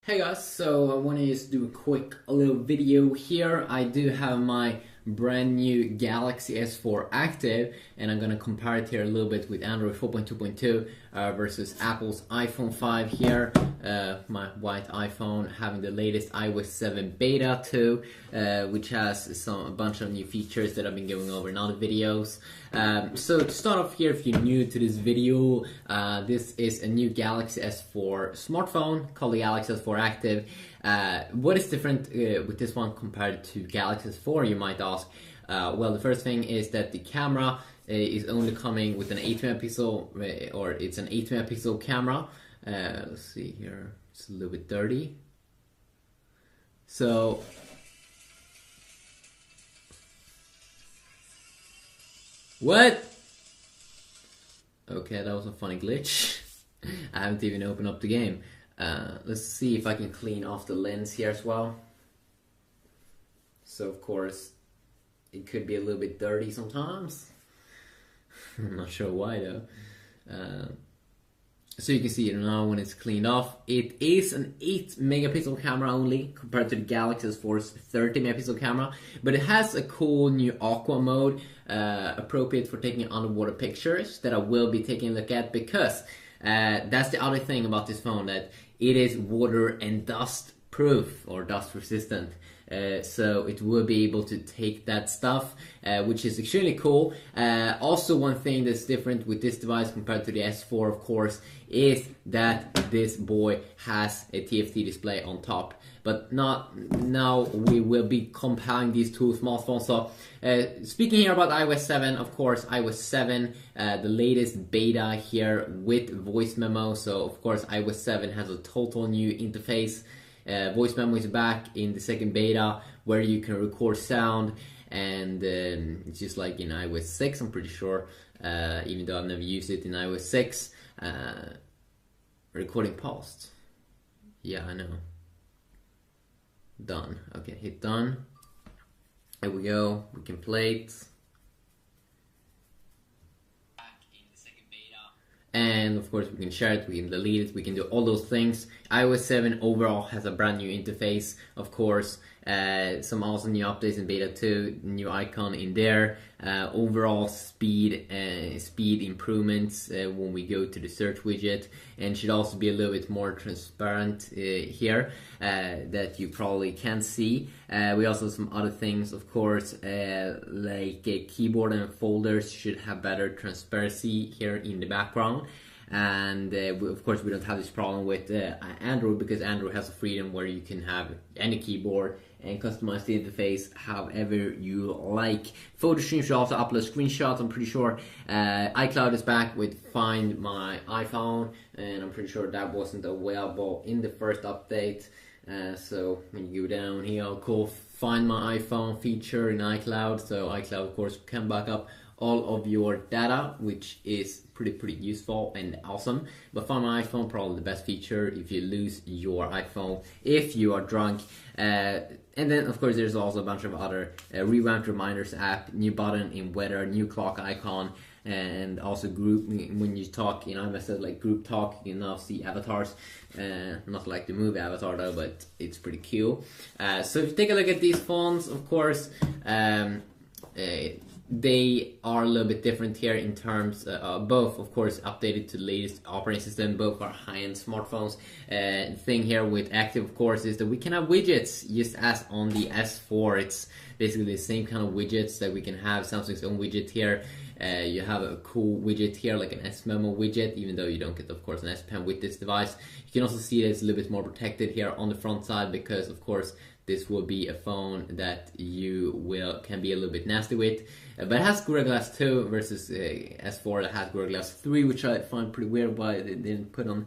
Hey guys, so I want to just do a little video here. I do have my brand new Galaxy S4 active, and I'm gonna compare it here a little bit with Android 4.2.2 versus Apple's iPhone 5 here. My white iPhone having the latest iOS 7 beta 2, which has a bunch of new features that I've been going over in other videos. So to start off here, if you're new to this video, this is a new Galaxy S4 smartphone called the Galaxy S4 Active. What is different with this one compared to Galaxy S4, you might ask? Well, the first thing is that the camera is only coming with an 8 megapixel, or it's an 8 megapixel camera. Let's see here, it's a little bit dirty. So what? Okay, that was a funny glitch. I haven't even opened up the game. Let's see if I can clean off the lens here as well. So of course, it could be a little bit dirty sometimes. I'm not sure why though. So you can see it now when it's cleaned off. It is an 8 megapixel camera only compared to the Galaxy S4's 30 megapixel camera, but it has a cool new aqua mode appropriate for taking underwater pictures that I will be taking a look at, because that's the other thing about this phone, that it is water and dust proof or dust resistant. So it will be able to take that stuff, which is extremely cool. Also, one thing that's different with this device compared to the S4, of course, is that this boy has a TFT display on top. But not now. We will be comparing these two smartphones. So speaking here about iOS 7, of course, iOS 7, the latest beta here with voice memo. So of course, iOS 7 has a total new interface. Voice memo is back in the second beta, where you can record sound, and it's just like in iOS 6, I'm pretty sure, even though I've never used it in iOS 6. Recording paused. Yeah, I know. Done. Okay, hit done. There we go. We can play it. And of course, we can share it, we can delete it, we can do all those things. iOS 7 overall has a brand new interface, of course. Some also new updates in beta 2, new icon in there. Overall speed improvements when we go to the search widget, and should also be a little bit more transparent here, that you probably can see. We also have some other things, of course, like keyboard and folders should have better transparency here in the background. And of course, we don't have this problem with Android, because Android has a freedom where you can have any keyboard and customize the interface however you like. Photo stream should also upload screenshots, I'm pretty sure. iCloud is back with Find My iPhone, and I'm pretty sure that wasn't available in the first update. So when you go down here, I'll call Find My iPhone feature in iCloud. So iCloud, of course, can back up all of your data, which is pretty useful and awesome. But Find My iPhone, probably the best feature if you lose your iPhone if you are drunk. And then of course there's also a bunch of other revamped reminders app, new button in weather, new clock icon, and also group. When you talk in iMessage, like group talk, you now see avatars. Not like the movie Avatar though, but it's pretty cool. So if you take a look at these phones, of course, they are a little bit different here in terms both, of course, updated to the latest operating system. Both are high-end smartphones. Thing here with Active, of course, is that we can have widgets just as on the S4. It's basically the same kind of widgets that we can have. Samsung's own widget here. You have a cool widget here, like an S Memo widget, even though you don't get, of course, an S Pen with this device. You can also see that it's a little bit more protected here on the front side, because, of course, this will be a phone that you can be a little bit nasty with. But it has Gorilla Glass 2 versus S4 that has Gorilla Glass 3, which I find pretty weird why they didn't put on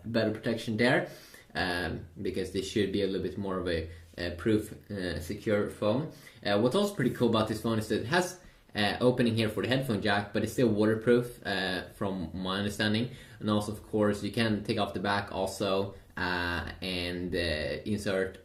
better protection there, because this should be a little bit more of a proof, secure phone. What's also pretty cool about this phone is that it has opening here for the headphone jack, but it's still waterproof from my understanding. And also, of course, you can take off the back also, and insert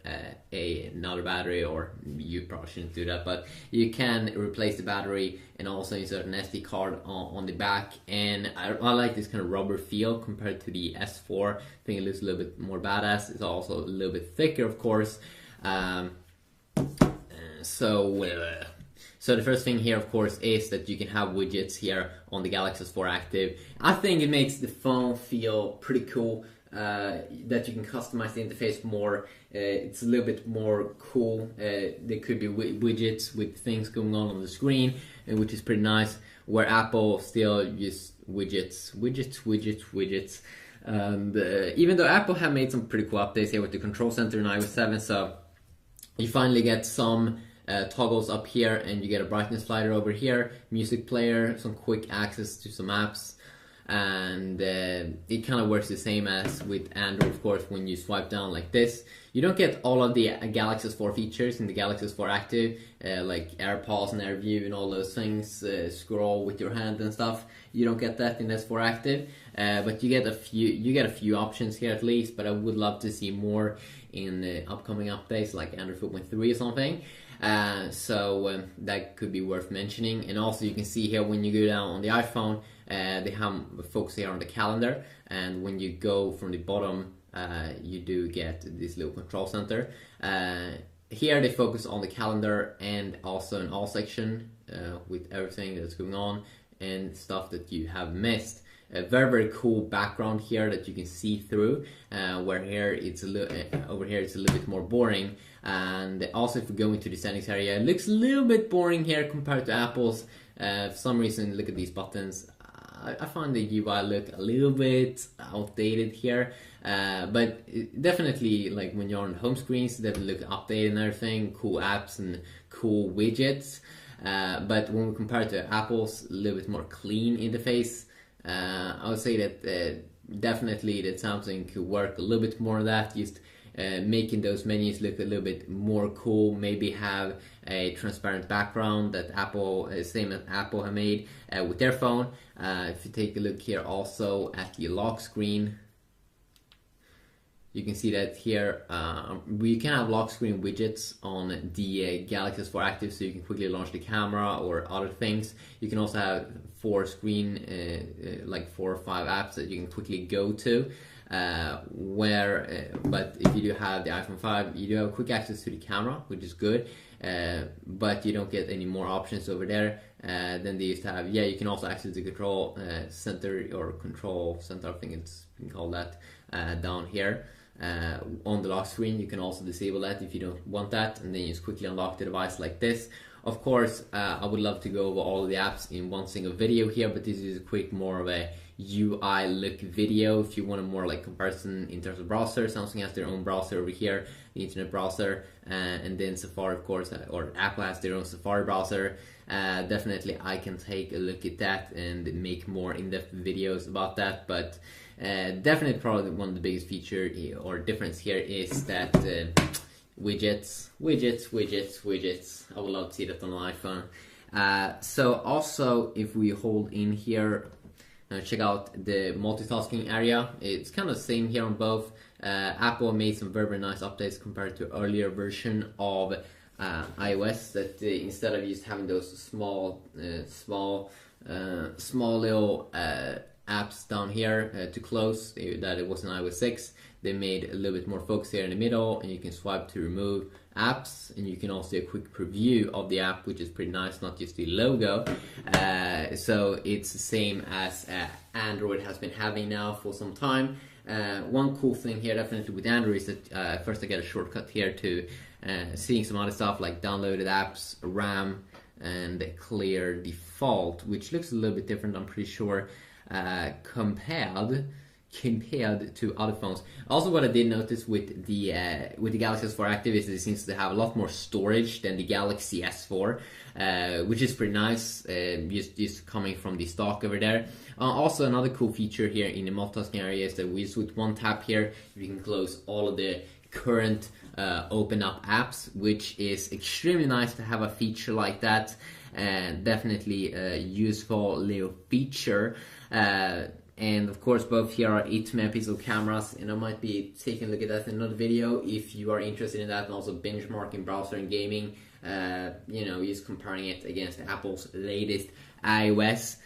another battery, or you probably shouldn't do that, but you can replace the battery and also insert an SD card on the back. And I like this kind of rubber feel compared to the S4. I think it looks a little bit more badass. It's also a little bit thicker, of course. So the first thing here, of course, is that you can have widgets here on the Galaxy S4 Active. I think it makes the phone feel pretty cool, that you can customize the interface more. It's a little bit more cool. There could be widgets with things going on the screen, which is pretty nice, where Apple still use widgets. And even though Apple have made some pretty cool updates here with the control center in iOS 7, so you finally get some toggles up here, and you get a brightness slider over here, music player, some quick access to some apps, and it kind of works the same as with Android, of course. When you swipe down like this, you don't get all of the Galaxy S4 features in the Galaxy S4 Active, like AirPause and AirView and all those things, scroll with your hand and stuff. You don't get that in S4 Active, but you get a few options here at least. But I would love to see more in upcoming updates like Android 4.3 or something. So that could be worth mentioning. And also you can see here when you go down on the iPhone, they have a focus here on the calendar, and when you go from the bottom, you do get this little control center. Here they focus on the calendar and also an all section with everything that's going on and stuff that you have missed. A very cool background here that you can see through, where here it's a little over here it's a little bit more boring. And also if we go into the settings area, it looks a little bit boring here compared to Apple's. For some reason, look at these buttons. I find the UI look a little bit outdated here, but definitely, like when you're on the home screens, they look updated and everything, cool apps and cool widgets. But when we compare it to Apple's a little bit more clean interface, I would say that definitely that Samsung could work a little bit more on that, just making those menus look a little bit more cool, maybe have a transparent background that Apple, same as Apple have made with their phone. If you take a look here also at the lock screen, you can see that here we can have lock screen widgets on the Galaxy S4 Active, so you can quickly launch the camera or other things. You can also have like 4 or 5 apps that you can quickly go to. But if you do have the iPhone 5, you do have quick access to the camera, which is good, but you don't get any more options over there than they used to have. Yeah, you can also access the control center, or control center, I think it's been called that, down here. On the lock screen, you can also disable that if you don't want that, and then you just quickly unlock the device like this. Of course, I would love to go over all of the apps in one single video here, but this is a quick, more of a UI look video. If you want a more like comparison in terms of browser, Samsung has their own browser over here, the internet browser, and then Safari, of course, or Apple has their own Safari browser. Definitely I can take a look at that and make more in-depth videos about that, but definitely probably one of the biggest feature or difference here is that widgets. I would love to see that on an iPhone. So also if we hold in here, check out the multitasking area. It's kind of the same here on both. Apple made some very nice updates compared to earlier version of iOS, that instead of just having those small little apps down here to close, that it was in iOS 6. They made a little bit more focus here in the middle, and you can swipe to remove apps, and you can also do a quick preview of the app, which is pretty nice, not just the logo. So it's the same as Android has been having now for some time. One cool thing here definitely with Android is that first I get a shortcut here to seeing some other stuff like downloaded apps, RAM, and clear default, which looks a little bit different, I'm pretty sure, compared to other phones. Also, what I did notice with the Galaxy S4 Active is that it seems to have a lot more storage than the Galaxy S4, which is pretty nice, just coming from the stock over there. Also, another cool feature here in the multitasking area is that with one tap here, you can close all of the current open up apps, which is extremely nice to have a feature like that, and definitely a useful little feature. and of course both here are 8 megapixel cameras, and I might be taking a look at that in another video if you are interested in that, and also benchmarking browser and gaming, you know, just comparing it against Apple's latest iOS.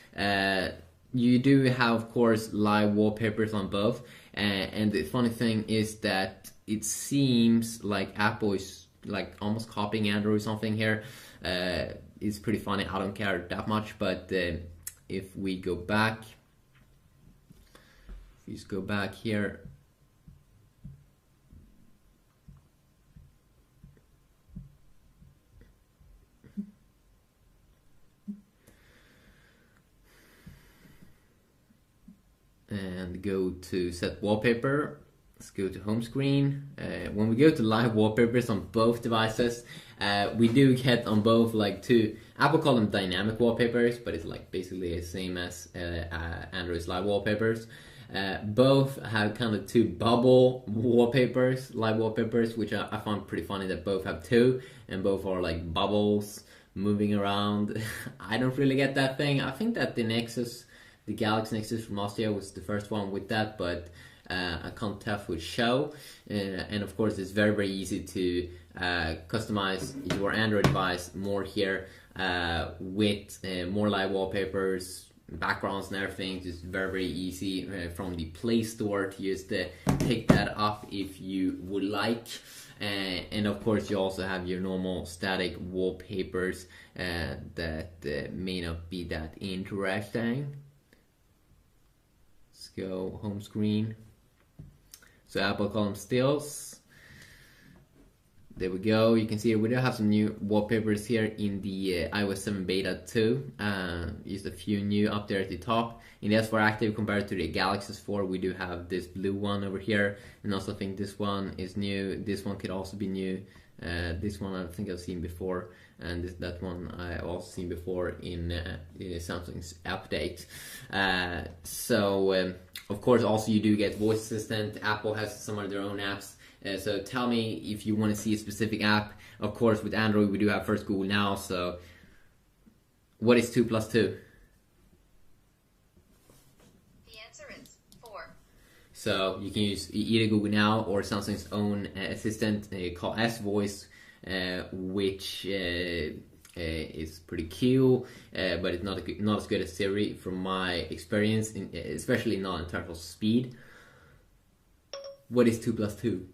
You do have, of course, live wallpapers on both, and the funny thing is that it seems like Apple is like almost copying Android or something here. It's pretty funny. I don't care that much, but if we go back, just go back here. And go to set wallpaper. Let's go to home screen. When we go to live wallpapers on both devices, we do get on both like two, Apple call them dynamic wallpapers, but it's like basically the same as Android's live wallpapers. Both have kind of two bubble wallpapers, live wallpapers, which I found pretty funny that both have two, and both are like bubbles moving around. I don't really get that thing. I think that the Galaxy Nexus from last year was the first one with that, but I can't tell if it would show. And of course, it's very, very easy to customize your Android device more here with more live wallpapers, backgrounds and everything. Just very, very easy from the Play Store to just pick that up if you would like. And of course, you also have your normal static wallpapers that may not be that interesting. Let's go home screen. So Apple call them stills. There we go. You can see we do have some new wallpapers here in the iOS 7 beta 2. Just a few new up there at the top. In the S4 Active compared to the Galaxy S4, we do have this blue one over here, and also I think this one is new. This one could also be new. This one I think I've seen before, and that one I've also seen before in Samsung's update. Of course, also you do get voice assistant. Apple has some of their own apps. So tell me if you want to see a specific app. Of course, with Android we do have first Google Now. So what is 2 plus 2? The answer is 4. So you can use either Google Now or Samsung's own assistant called S Voice, which is pretty cool, but it's not as good as Siri from my experience, especially not in terms of speed. What is 2 plus 2?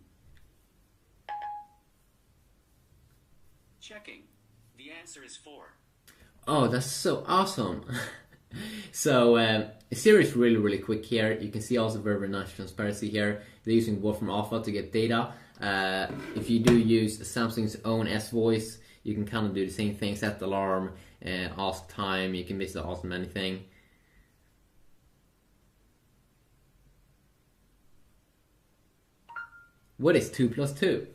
Checking. The answer is 4. Oh, that's so awesome. So Siri is really, really quick here. You can see also very, very nice transparency here. They're using Wolfram Alpha to get data. If you do use Samsung's own S Voice, you can kind of do the same thing, set the alarm, ask time. You can basically ask them anything. What is 2 plus 2?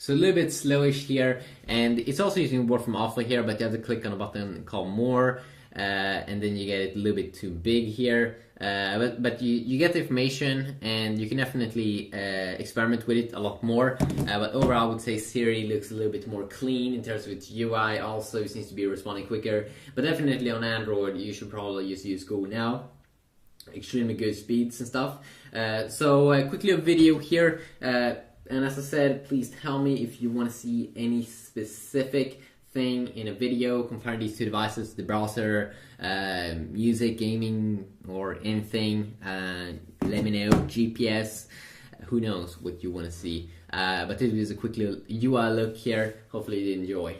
So a little bit slowish here, and it's also using Wolfram Alpha here, but you have to click on a button called More, and then you get it a little bit too big here. But you get the information, and you can definitely experiment with it a lot more. But overall, I would say Siri looks a little bit more clean in terms of its UI. Also, it seems to be responding quicker. But definitely on Android, you should probably just use Google Now. Extremely good speeds and stuff. Quickly a video here. And as I said, please tell me if you want to see any specific thing in a video comparing these two devices, the browser, music, gaming, or anything. Let me know. GPS, who knows what you want to see. But this is a quick little UI look here. Hopefully you enjoy.